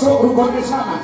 Rukun Islam.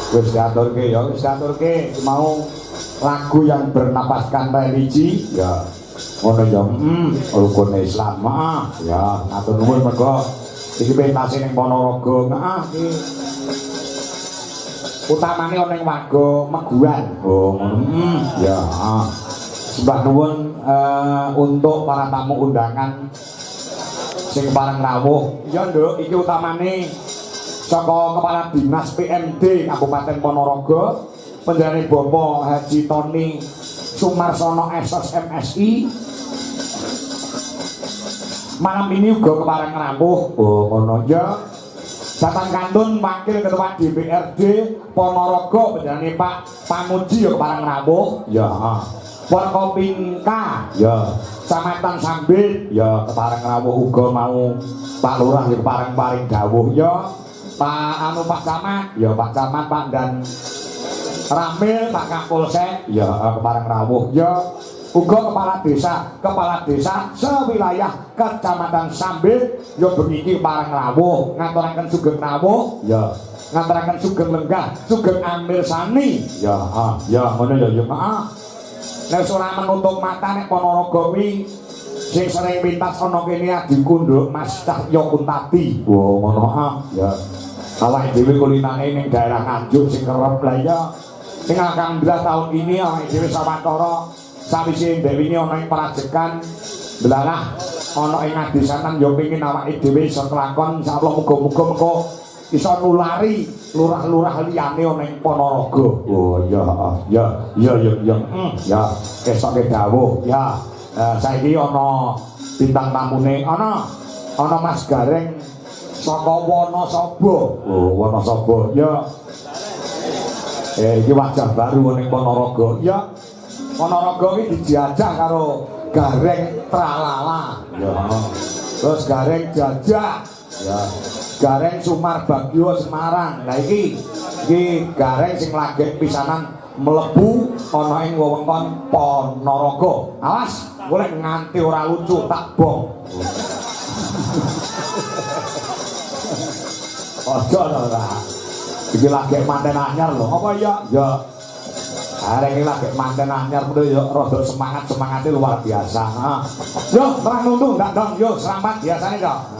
Wis diaturke ya, wis diaturke mau lagu yang bernapaskan religi ya ngono ya rukun Islam ya atur nuwun mergo iki pentase ning Ponorogo iki utamane ana ning warga Meguan ngono ya sembah nuwun untuk para tamu undangan sing pareng rawuh ya nduk iki utamane saka Kepala Dinas PMD Kabupaten Ponorogo Pendhane Bapak Haji Tony Sumarsono SS MSI malam ini juga kepareng rawuh ngono ya datang kantun Wakil Ketua DPRD Ponorogo Pendhane Pak Pamuji ya kepareng rawuh ya Forkopimka ya Kecamatan Sambit ya kepareng rawuh uga mau Pak Lurah ya kepareng paring dawuh ya Pak Camat ya Pak Camat Pak dan Ramil Pak Kapolsek ya kepareng rawuh ya uga kepala desa sewilayah Kecamatan Sambit ya bengi pareng rawuh ngaturaken sugeng rawuh ya ngaturaken sugeng lenggah sugeng amil sani ya ngono ya nek ora menutup mata nek Ponorogo kuwi sing sering pintas ana kene adinku Nduk Mas Cahyo Kuntadi ngono ya awake dhewe kulinane ning daerah Nganjuk sing kerep lah ya ing alhamdulillah tahun ini awake dhewe sawetara sawise Dewi ini ana ing prajekan delalah ana ing ngadesanan ya pengin awake dhewe iso kelakon insyaallah muga-muga mengko iso nulari lurah-lurah liyane ana ing Ponorogo. Oh ya kesoke dawuh ya Saiki ana bintang tamune, ana Mas Gareng saka Wonosobo. Oh, Wonosobo. Ya. Iki wajah baru ning Ponorogo. Ya. Ponorogo iki dijajah karo Gareng Tralala. Ya. Terus Gareng Jajah. Ya. Gareng Sumar Bagyo Semarang. Lah iki Gareng sing lagi pisanan mlebu ana ing wewengkon Ponorogo. Awas, golek nganti ora lucu tak bong. Ojo ora. Iki lagi manten anyar lho. Apa ya? Ya. Arek iki lagi manten anyar kudu yo rada semangate luar biasa. Yo, terang nuntung ndak dong. Yo, selamat biasane, Cok.